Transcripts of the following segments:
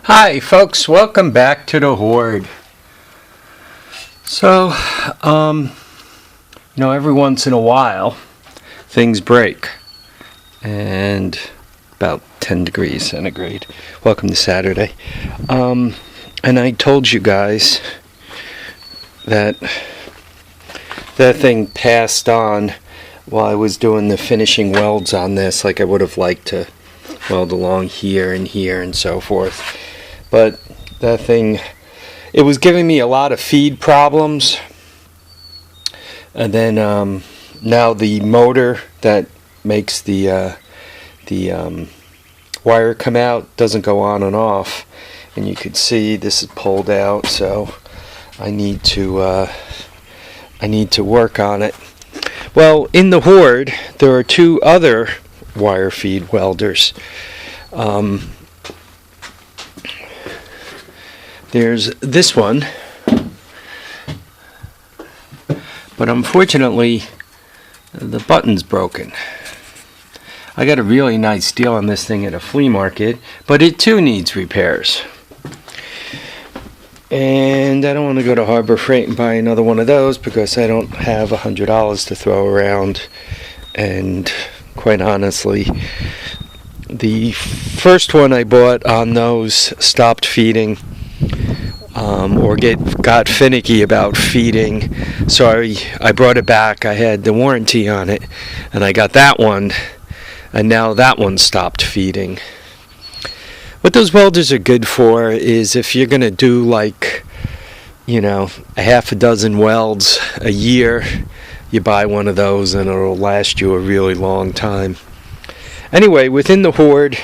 Hi folks, welcome back to the Hoard. So, every once in a while things break, and about 10 degrees centigrade. Welcome to Saturday. And I told you guys that that thing passed on while I was doing the finishing welds on this. Like I would have liked to weld along here and so forth. But that thing, it was giving me a lot of feed problems. And then now the motor that makes the wire come out doesn't go on and off. And you can see this is pulled out, so I need to work on it. Well, in the Hoard, there are two other wire feed welders. There's this one, but unfortunately the button's broken. I got a really nice deal on this thing at a flea market, but it too needs repairs. And I don't want to go to Harbor Freight and buy another one of those because I don't have $100 to throw around. And quite honestly, the first one I bought on those stopped feeding, or got finicky about feeding. So I brought it back. I had the warranty on it, and I got that one, and now that one stopped feeding. What those welders are good for is if you're going to do like, a half a dozen welds a year, you buy one of those and it'll last you a really long time. Anyway, within the Hoard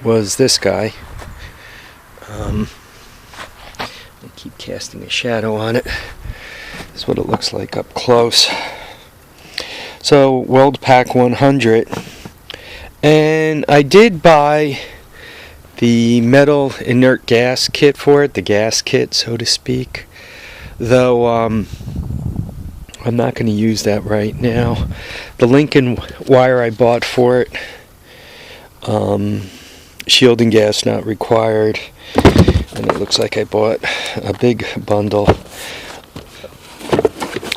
was this guy. I keep casting a shadow on it. This is what it looks like up close. So, Weld Pac 100. And I did buy the metal inert gas kit for it, the gas kit, so to speak. Though, I'm not going to use that right now. The Lincoln wire I bought for it, shielding gas not required. And it looks like I bought a big bundle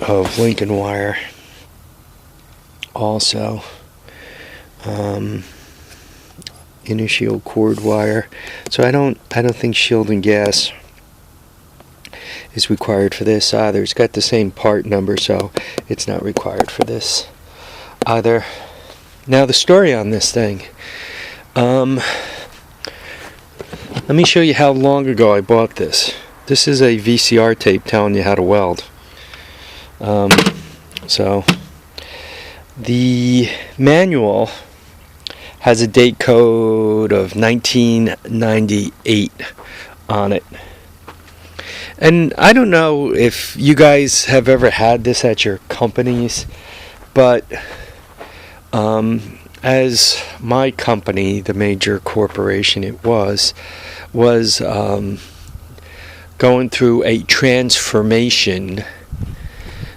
of Lincoln wire also. Inner shield cord wire. So I don't think shielding gas is required for this either. It's got the same part number, so it's not required for this either. Now the story on this thing. Let me show you how long ago I bought this. This is a VCR tape telling you how to weld. So the manual has a date code of 1998 on it. And I don't know if you guys have ever had this at your companies, but as my company, the major corporation it was going through a transformation.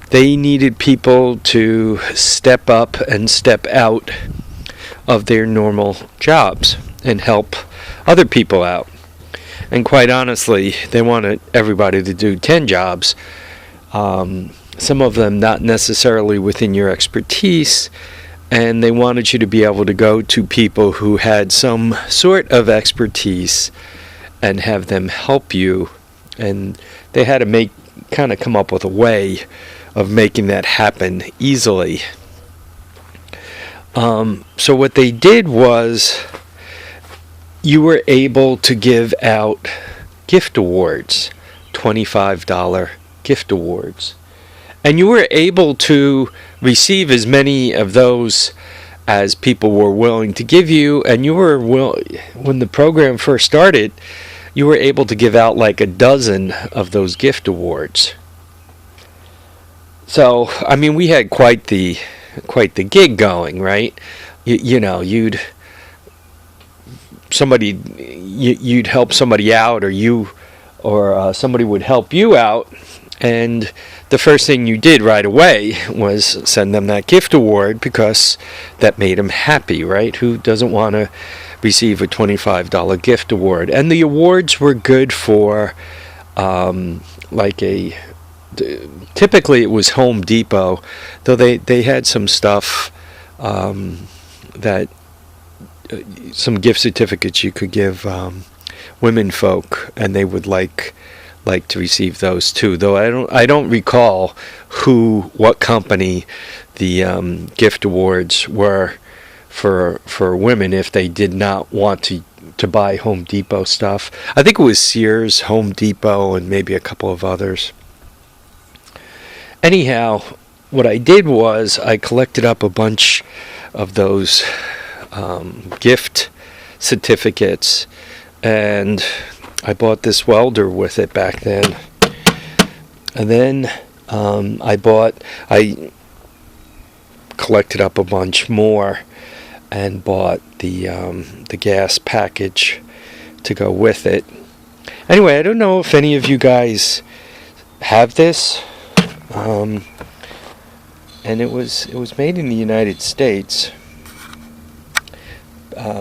They needed people to step up and step out of their normal jobs and help other people out. And quite honestly, they wanted everybody to do 10 jobs. Some of them not necessarily within your expertise, and they wanted you to be able to go to people who had some sort of expertise and have them help you. And they had to come up with a way of making that happen easily. So what they did was you were able to give out gift awards, $25 gift awards. And you were able to receive as many of those as people were willing to give you. And you were when the program first started, you were able to give out like a dozen of those gift awards. So, I mean, we had quite the gig going, right? You'd help somebody out, or somebody would help you out, and the first thing you did right away was send them that gift award because that made them happy, right? Who doesn't want to receive a $25 gift award. And the awards were good for typically it was Home Depot, though they had some stuff that some gift certificates you could give women folk, and they would like to receive those too. Though I don't recall what company the gift awards were for women if they did not want to buy Home Depot stuff. I think it was Sears, Home Depot, and maybe a couple of others. Anyhow, what I did was I collected up a bunch of those gift certificates, and I bought this welder with it back then. And then I collected up a bunch more and bought the gas package to go with it. Anyway, I don't know if any of you guys have this, and it was made in the United States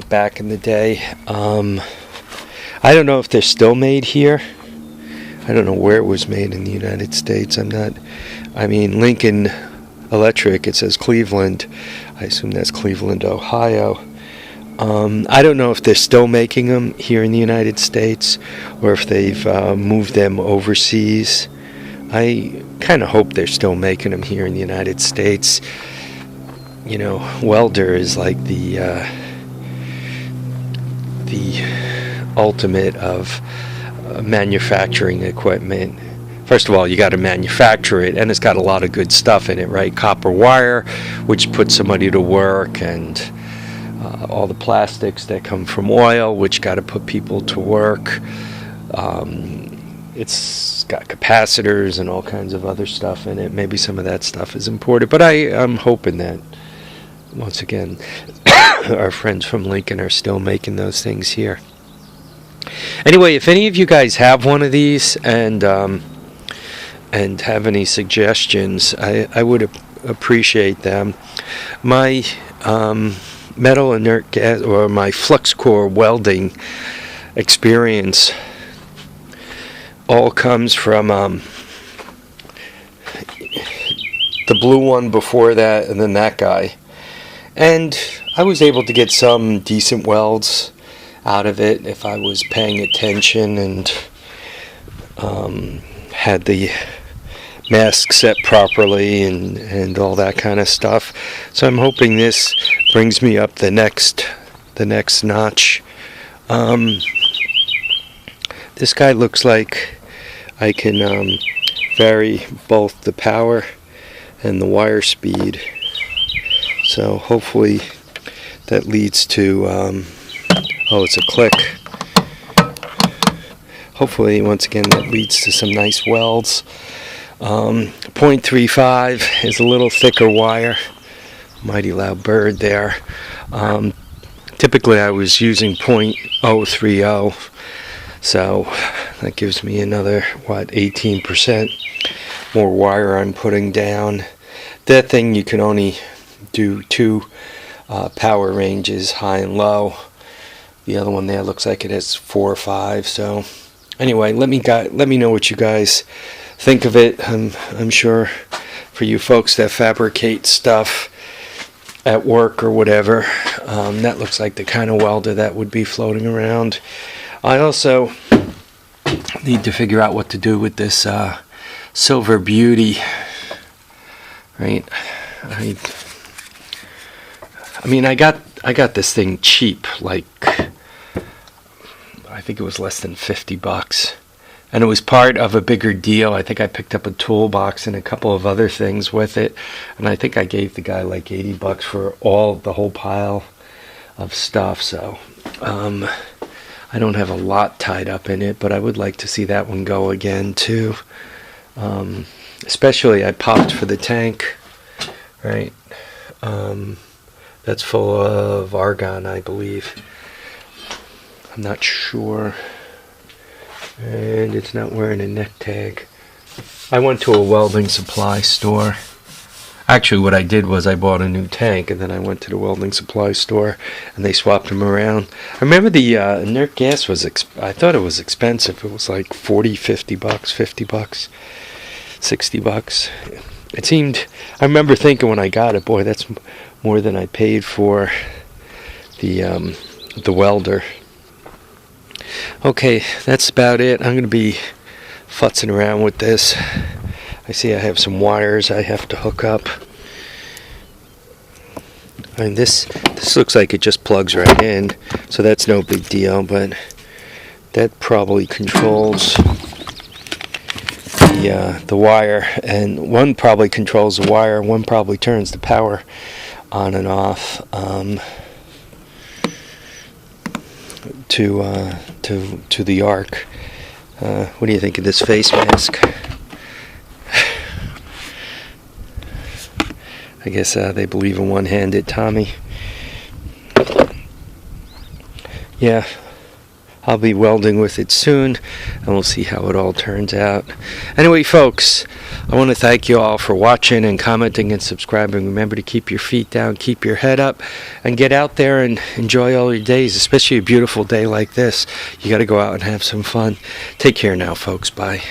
back in the day. I don't know if they're still made here. I don't know where it was made in the United States. Lincoln Electric, it says Cleveland. I assume that's Cleveland, Ohio. I don't know if they're still making them here in the United States or if they've moved them overseas. I kind of hope they're still making them here in the United States. You know, welder is like the ultimate of manufacturing equipment. First of all, you got to manufacture it, and it's got a lot of good stuff in it, right? Copper wire, which puts somebody to work, and all the plastics that come from oil, which got to put people to work. It's got capacitors and all kinds of other stuff in it. Maybe some of that stuff is imported, but I'm hoping that, once again, our friends from Lincoln are still making those things here. Anyway, if any of you guys have one of these and have any suggestions, I would appreciate them. My metal inert gas, or my flux core welding experience, all comes from the blue one before that, and then that guy. And I was able to get some decent welds out of it if I was paying attention and had the mask set properly and all that kind of stuff. So I'm hoping this brings me up the next notch. This guy looks like I can vary both the power and the wire speed. So hopefully that leads to it's a click. Hopefully, once again, that leads to some nice welds. 0.35 is a little thicker wire. Mighty loud bird there. Typically I was using 0.030, so that gives me another 18% more wire I'm putting down. That thing, you can only do two power ranges, high and low. The other one there looks like it has 4 or 5. So anyway, let me know what you guys think of it. I'm sure for you folks that fabricate stuff at work or whatever, that looks like the kind of welder that would be floating around. I also need to figure out what to do with this Silver Beauty. Right? I got this thing cheap, like I think it was less than $50, and it was part of a bigger deal. I think I picked up a toolbox and a couple of other things with it, and I think I gave the guy like $80 for the whole pile of stuff. So I don't have a lot tied up in it, but I would like to see that one go again too. Especially I popped for the tank, right? That's full of argon, I believe. I'm not sure. And it's not wearing a neck tag. I went to a welding supply store Actually, what I did was I bought a new tank, and then I went to the welding supply store, and they swapped them around. I remember the inert gas was, I thought it was expensive. It was like 40, 50 bucks, 50 bucks, 60 bucks. It seemed, I remember thinking when I got it, boy, that's more than I paid for the welder. Okay, that's about it. I'm going to be futzing around with this. I see I have some wires I have to hook up. I mean, this looks like it just plugs right in, so that's no big deal, but that probably controls the wire, and one probably controls the wire, one probably turns the power on and off to the arc. What do you think of this face mask? I guess they believe in one-handed Tommy. Yeah, I'll be welding with it soon, and we'll see how it all turns out. Anyway, folks, I want to thank you all for watching and commenting and subscribing. Remember to keep your feet down, keep your head up, and get out there and enjoy all your days, especially a beautiful day like this. You got to go out and have some fun. Take care now, folks. Bye.